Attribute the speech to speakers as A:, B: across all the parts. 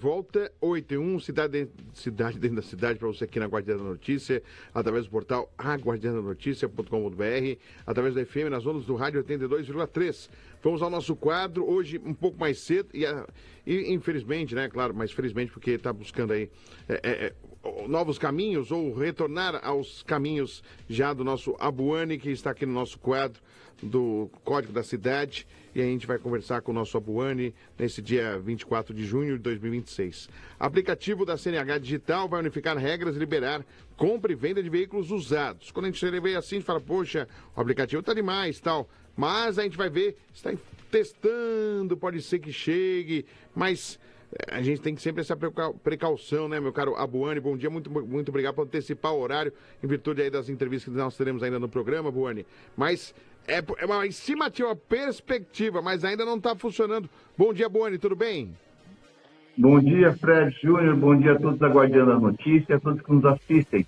A: volta, 8 e 1, cidade dentro da cidade, para você aqui na Guardiã da Notícia, através do portal aguardiandanoticia.com.br, através da FM, nas ondas do rádio 82,3. Vamos ao nosso quadro, hoje um pouco mais cedo, e infelizmente, né, claro, mas felizmente porque está buscando aí novos caminhos, ou retornar aos caminhos já do nosso Abuani, que está aqui no nosso quadro do Código da Cidade, e a gente vai conversar com o nosso Abuani nesse dia 24 de junho de 2026. Aplicativo da CNH Digital vai unificar regras e liberar compra e venda de veículos usados. Quando a gente vê assim, a gente fala, poxa, o aplicativo está demais, tal, mas a gente vai ver, está testando, pode ser que chegue, mas a gente tem que sempre essa precaução, né, meu caro Abuani? Bom dia, muito obrigado por antecipar o horário, em virtude aí das entrevistas que nós teremos ainda no programa, Abuani. Mas é uma estimativa, perspectiva, mas ainda não está funcionando. Bom dia, Abuani, tudo bem?
B: Bom dia, Fred Júnior, bom dia a todos da Guardiã da Notícia, a todos que nos assistem.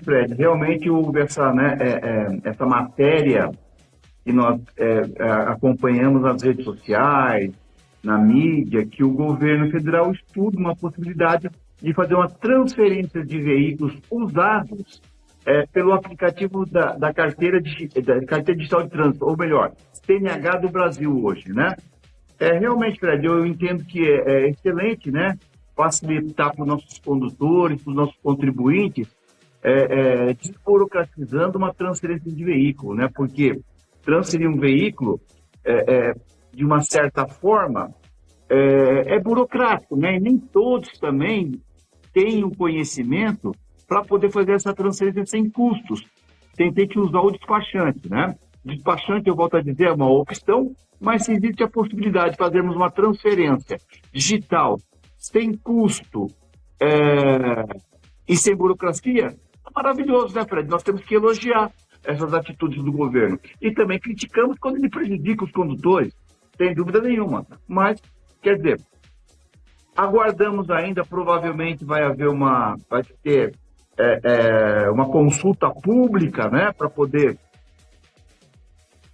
B: Fred, realmente houve essa matéria que nós acompanhamos nas redes sociais, na mídia, que o governo federal estuda uma possibilidade de fazer uma transferência de veículos usados pelo aplicativo da carteira digital de trânsito, ou melhor, CNH do Brasil hoje, né? Realmente, Fred, eu entendo que é excelente, né? Facilitar para os nossos condutores, para os nossos contribuintes, desburocratizando uma transferência de veículo, né? Porque transferir um veículo, de uma certa forma, é burocrático, né? E nem todos também têm o conhecimento para poder fazer essa transferência sem custos, sem ter que usar o despachante, né? O despachante, eu volto a dizer, é uma opção, mas se existe a possibilidade de fazermos uma transferência digital sem custo e sem burocracia, é maravilhoso, né, Fred? Nós temos que elogiar essas atitudes do governo. E também criticamos quando ele prejudica os condutores, sem dúvida nenhuma. Mas, quer dizer, aguardamos ainda, provavelmente vai ter uma consulta pública, né, para poder,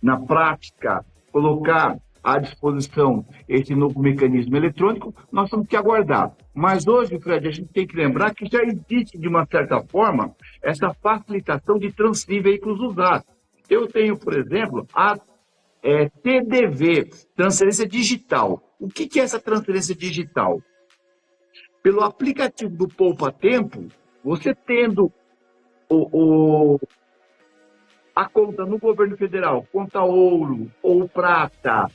B: na prática, colocar à disposição esse novo mecanismo eletrônico. Nós temos que aguardar. Mas hoje, Fred, a gente tem que lembrar que já existe, de uma certa forma, essa facilitação de transferir veículos usados. Eu tenho, por exemplo, a TDV, transferência digital. O que é essa transferência digital? Pelo aplicativo do Poupa Tempo, você tendo a conta no governo federal, conta ouro ou prata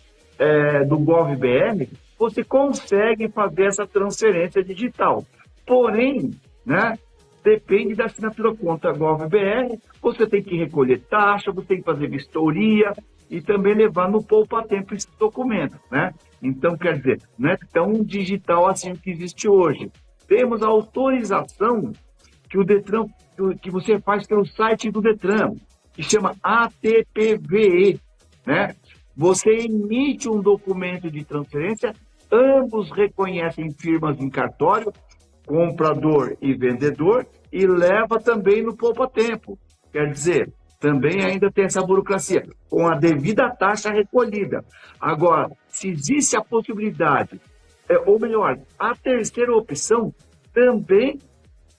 B: do GovBR, você consegue fazer essa transferência digital. Porém, né, depende da assinatura conta GovBR, você tem que recolher taxa, você tem que fazer vistoria e também levar no Poupa Tempo esse documento, né? Então, quer dizer, não é tão digital assim que existe hoje. Temos a autorização que o Detran, que você faz pelo site do Detran, que chama ATPVE, né? Você emite um documento de transferência, ambos reconhecem firmas em cartório, comprador e vendedor, e leva também no Poupa Tempo. Quer dizer, também ainda tem essa burocracia, com a devida taxa recolhida. Agora, se existe a possibilidade, ou melhor, a terceira opção também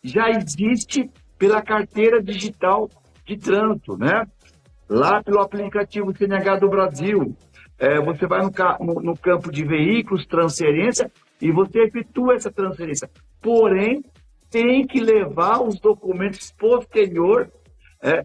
B: já existe pela carteira digital de trânsito, né? Lá pelo aplicativo CNH do Brasil, você vai no campo de veículos, transferência, e você efetua essa transferência. Porém, tem que levar os documentos posterior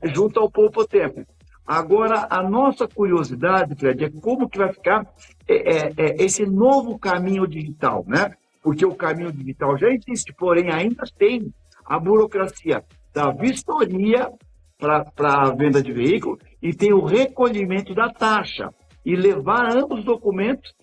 B: junto ao Poupa Tempo. Agora, a nossa curiosidade, Fred, é como que vai ficar esse novo caminho digital, né? Porque o caminho digital já existe, porém ainda tem a burocracia da vistoria para a venda de veículo e tem o recolhimento da taxa e levar ambos os documentos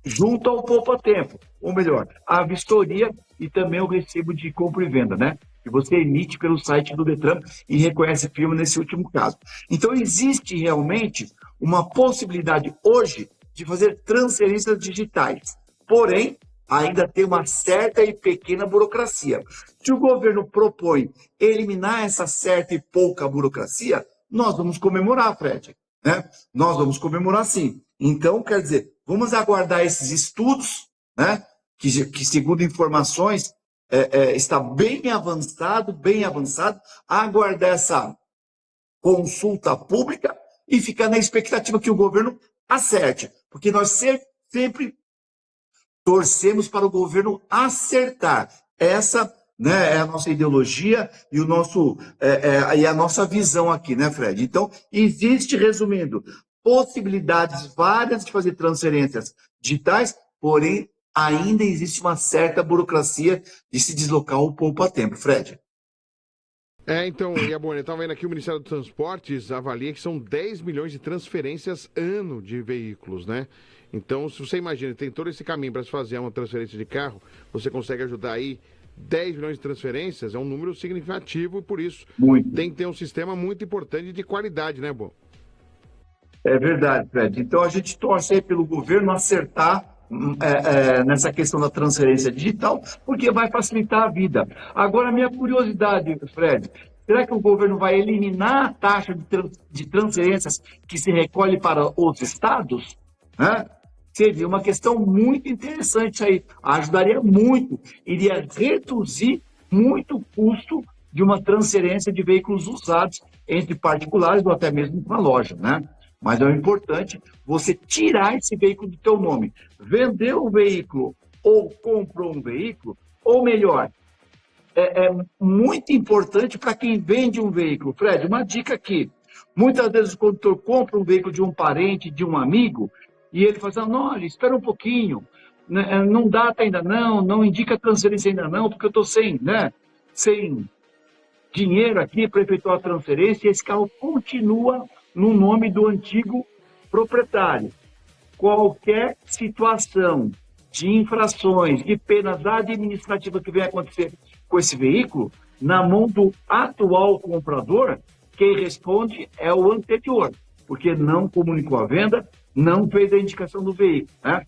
B: junto ao Poupa Tempo, ou melhor, a vistoria e também o recibo de compra e venda, né? Que você emite pelo site do Detran e reconhece firma nesse último caso. Então, existe realmente uma possibilidade hoje de fazer transferências digitais. Porém, ainda tem uma certa e pequena burocracia. Se o governo propõe eliminar essa certa e pouca burocracia, nós vamos comemorar, Fred, né? Nós vamos comemorar sim. Então, quer dizer, vamos aguardar esses estudos, né? que segundo informações, está bem avançado, a aguardar essa consulta pública e ficar na expectativa que o governo acerte, porque nós sempre torcemos para o governo acertar. Essa, né, é a nossa ideologia e a nossa visão aqui, né, Fred? Então, existe, resumindo, possibilidades várias de fazer transferências digitais, porém, ainda existe uma certa burocracia de se deslocar o poupa-tempo, Fred.
A: Então, Iabone, eu estava vendo aqui, o Ministério dos Transportes avalia que são 10 milhões de transferências ano de veículos, né? Então, se você imagina, tem todo esse caminho para se fazer uma transferência de carro, você consegue ajudar aí 10 milhões de transferências, é um número significativo e por isso tem que ter um sistema muito importante de qualidade, né, Bom?
B: É verdade, Fred. Então, a gente torce aí pelo governo acertar nessa questão da transferência digital, porque vai facilitar a vida. Agora, minha curiosidade, Fred, será que o governo vai eliminar a taxa de transferências que se recolhe para os estados? Né? Seria uma questão muito interessante isso aí. Ajudaria muito, iria reduzir muito o custo de uma transferência de veículos usados entre particulares ou até mesmo com a loja, né? Mas é importante você tirar esse veículo do teu nome. Vendeu o veículo ou comprou um veículo, ou melhor, é muito importante para quem vende um veículo. Fred, uma dica aqui. Muitas vezes o condutor compra um veículo de um parente, de um amigo, e ele fala assim, não, olha, espera um pouquinho, não data ainda não indica transferência ainda não, porque eu estou sem dinheiro aqui para efetuar a transferência, e esse carro continua no nome do antigo proprietário. Qualquer situação de infrações, de penas administrativas que venha acontecer com esse veículo, na mão do atual comprador, quem responde é o anterior, porque não comunicou a venda, não fez a indicação do veículo. Né?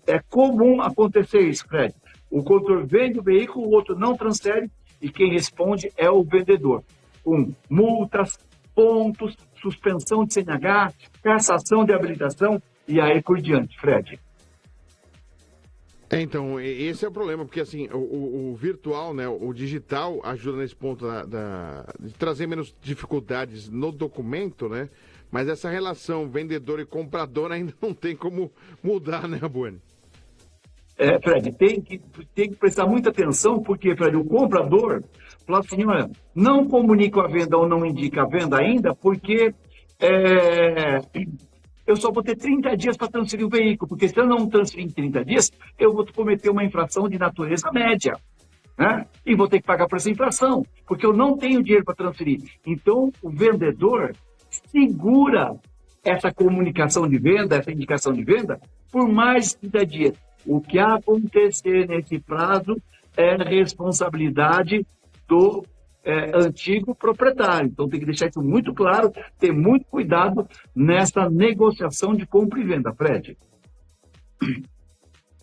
B: É comum acontecer isso, Fred. O condutor vende o veículo, o outro não transfere, e quem responde é o vendedor. Com multas, pontos, suspensão de CNH, cassação de habilitação e aí por diante, Fred.
A: Então, esse é o problema, porque assim, o virtual, né, o digital ajuda nesse ponto de trazer menos dificuldades no documento, né? Mas essa relação vendedor e comprador ainda não tem como mudar, né, Bueno?
B: Fred, tem que prestar muita atenção, porque, Fred, o comprador fala assim, olha, não comunica a venda ou não indica a venda ainda, porque eu só vou ter 30 dias para transferir o veículo, porque se eu não transferir em 30 dias, eu vou cometer uma infração de natureza média, né? E vou ter que pagar por essa infração, porque eu não tenho dinheiro para transferir. Então, o vendedor segura essa comunicação de venda, essa indicação de venda, por mais de 30 dias. O que acontecer nesse prazo é responsabilidade do antigo proprietário. Então, tem que deixar isso muito claro, ter muito cuidado nessa negociação de compra e venda, Fred.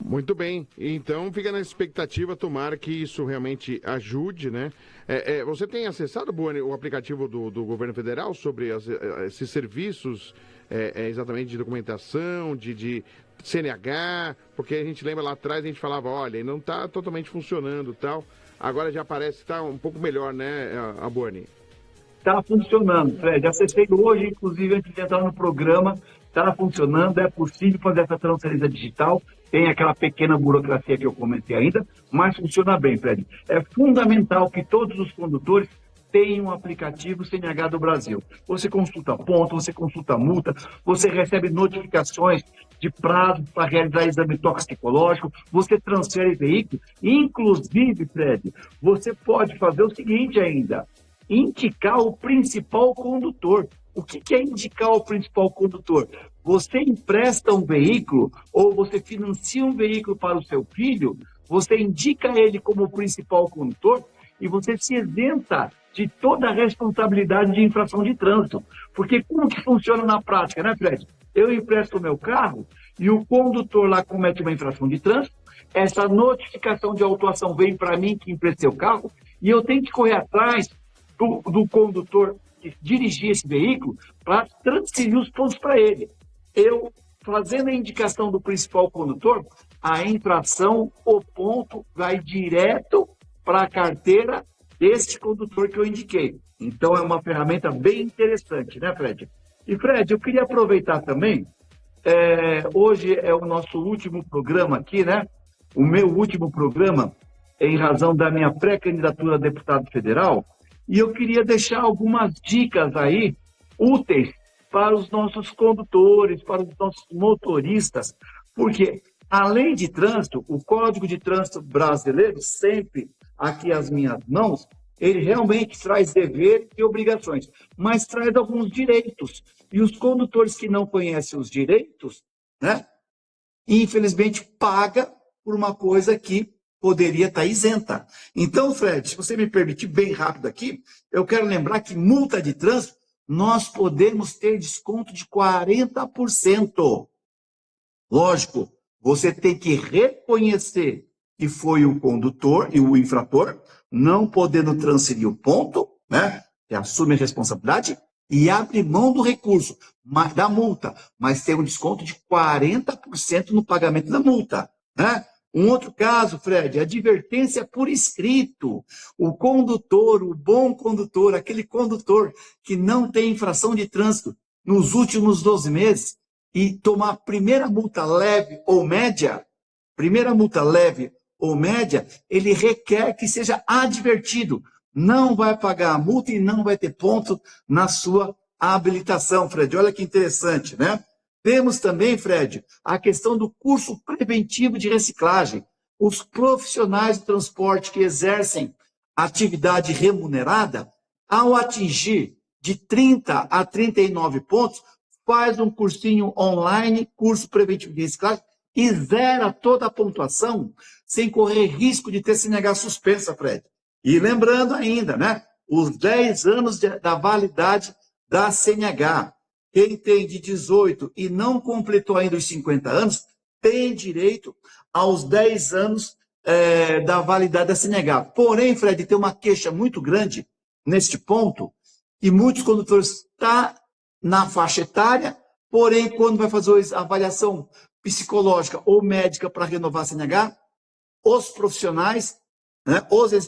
A: Muito bem. Então, fica na expectativa, tomara que isso realmente ajude, né? Você tem acessado, Boni, o aplicativo do governo federal sobre esses serviços, exatamente de documentação, de CNH, porque a gente lembra lá atrás, a gente falava, olha, não está totalmente funcionando e tal. Agora já parece que está um pouco melhor, né, a Boni?
B: Está funcionando, Fred. Acessei hoje, inclusive, antes de entrar no programa, está funcionando, é possível fazer essa transferência digital, tem aquela pequena burocracia que eu comentei ainda, mas funciona bem, Fred. É fundamental que todos os condutores tenham um aplicativo CNH do Brasil. Você consulta ponto, você consulta multa, você recebe notificações de prazo para realizar exame toxicológico, você transfere veículo, inclusive, Fred, você pode fazer o seguinte ainda, indicar o principal condutor. O que é indicar o principal condutor? Você empresta um veículo ou você financia um veículo para o seu filho, você indica ele como principal condutor e você se isenta de toda a responsabilidade de infração de trânsito. Porque como que funciona na prática, né, Fred? Eu empresto o meu carro e o condutor lá comete uma infração de trânsito, essa notificação de autuação vem para mim que emprestei o carro e eu tenho que correr atrás do condutor que dirigia esse veículo para transferir os pontos para ele. Eu, fazendo a indicação do principal condutor, a infração, o ponto vai direto para a carteira deste condutor que eu indiquei. Então, é uma ferramenta bem interessante, né, Fred? E, Fred, eu queria aproveitar também, hoje é o nosso último programa aqui, né? O meu último programa, em razão da minha pré-candidatura a deputado federal, e eu queria deixar algumas dicas aí úteis para os nossos condutores, para os nossos motoristas, porque, além de trânsito, o Código de Trânsito Brasileiro, sempre aqui às minhas mãos, ele realmente traz deveres e obrigações, mas traz alguns direitos. E os condutores que não conhecem os direitos, né, infelizmente paga por uma coisa que poderia estar isenta. Então, Fred, se você me permitir bem rápido aqui, eu quero lembrar que multa de trânsito, nós podemos ter desconto de 40%. Lógico, você tem que reconhecer que foi o condutor e o infrator, não podendo transferir o ponto, né? Que assume a responsabilidade e abre mão do recurso, da multa, mas tem um desconto de 40% no pagamento da multa, né? Um outro caso, Fred, advertência por escrito. O condutor, o bom condutor, aquele condutor que não tem infração de trânsito nos últimos 12 meses e tomar a primeira multa leve ou média, ele requer que seja advertido. Não vai pagar a multa e não vai ter ponto na sua habilitação, Fred. Olha que interessante, né? Temos também, Fred, a questão do curso preventivo de reciclagem. Os profissionais de transporte que exercem atividade remunerada, ao atingir de 30 a 39 pontos, faz um cursinho online, curso preventivo de reciclagem, e zera toda a pontuação sem correr risco de ter CNH suspensa, Fred. E lembrando ainda, né, os 10 anos da validade da CNH. Quem tem de 18 e não completou ainda os 50 anos, tem direito aos 10 anos da validade da CNH. Porém, Fred, tem uma queixa muito grande neste ponto, e muitos condutores estão na faixa etária, porém, quando vai fazer a avaliação psicológica ou médica para renovar a CNH, os profissionais, né,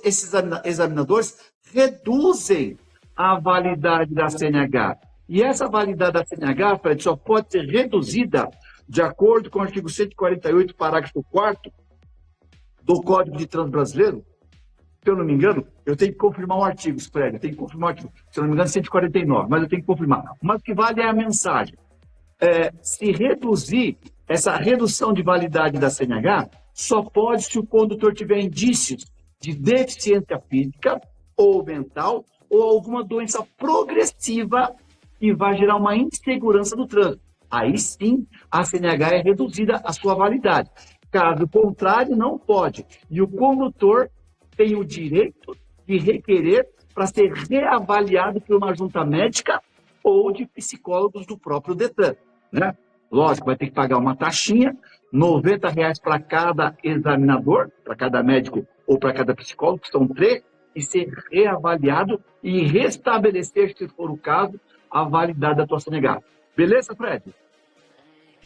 B: esses examinadores, reduzem a validade da CNH. E essa validade da CNH, Fred, só pode ser reduzida de acordo com o artigo 148, parágrafo 4º do Código de Trânsito Brasileiro. Se eu não me engano, eu tenho que confirmar um artigo, Fred, eu tenho que confirmar um artigo. Se eu não me engano, 149, mas eu tenho que confirmar. Mas o que vale é a mensagem. Se reduzir, essa redução de validade da CNH só pode se o condutor tiver indícios de deficiência física ou mental ou alguma doença progressiva que vai gerar uma insegurança no trânsito. Aí sim, a CNH é reduzida a sua validade. Caso contrário, não pode. E o condutor tem o direito de requerer para ser reavaliado por uma junta médica ou de psicólogos do próprio Detran, né? Lógico, vai ter que pagar uma taxinha, R$ 90 para cada examinador, para cada médico ou para cada psicólogo, que são 3, e ser reavaliado e restabelecer, se for o caso, a validade da tua CNH. Beleza, Fred?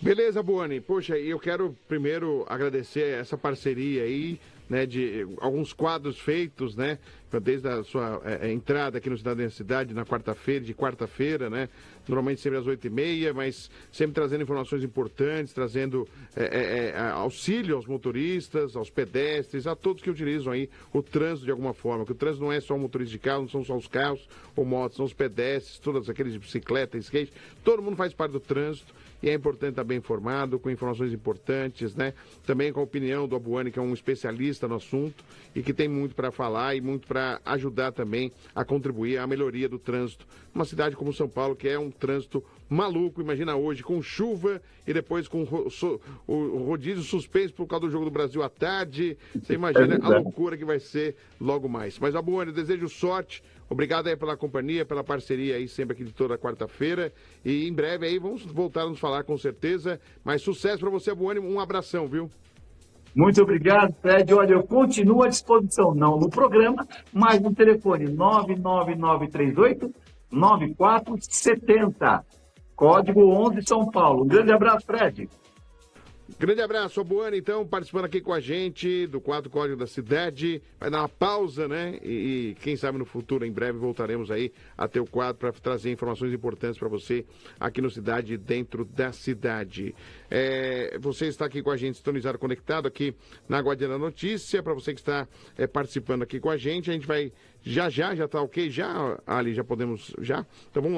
A: Beleza, Buoni. Poxa, eu quero primeiro agradecer essa parceria aí, né, de alguns quadros feitos, né, desde a sua entrada aqui no Cidade da Cidade na quarta-feira, de quarta-feira, né, normalmente sempre às 8h30, mas sempre trazendo informações importantes, trazendo auxílio aos motoristas, aos pedestres, a todos que utilizam aí o trânsito de alguma forma, que o trânsito não é só o motorista de carro, não são só os carros ou motos, são os pedestres, todos aqueles de bicicleta, skate, todo mundo faz parte do trânsito. E é importante estar bem informado, com informações importantes, né? Também com a opinião do Abuani, que é um especialista no assunto e que tem muito para falar e muito para ajudar também a contribuir à melhoria do trânsito. Uma cidade como São Paulo, que é um trânsito maluco, imagina hoje, com chuva e depois com o rodízio suspenso por causa do Jogo do Brasil à tarde. Você imagina a loucura que vai ser logo mais. Mas, Abuani, eu desejo sorte. Obrigado aí pela companhia, pela parceria aí sempre aqui de toda quarta-feira. E em breve aí vamos voltar a nos falar com certeza. Mas sucesso para você, Abuani. Um abração, viu?
B: Muito obrigado, Fred. Olha, eu continuo à disposição, não no programa, mas no telefone 99938-9470. Código 11 São Paulo. Um grande abraço, Fred.
A: Grande abraço, Boana, então, participando aqui com a gente do quadro Código da Cidade. Vai dar uma pausa, né? E quem sabe no futuro, em breve, voltaremos aí a ter o quadro para trazer informações importantes para você aqui no Cidade, dentro da cidade. Você está aqui com a gente, sintonizado, conectado aqui na Guardiã da Notícia. Para você que está participando aqui com a gente vai já tá ok? Já, Ali, já podemos, já? Então vamos lá.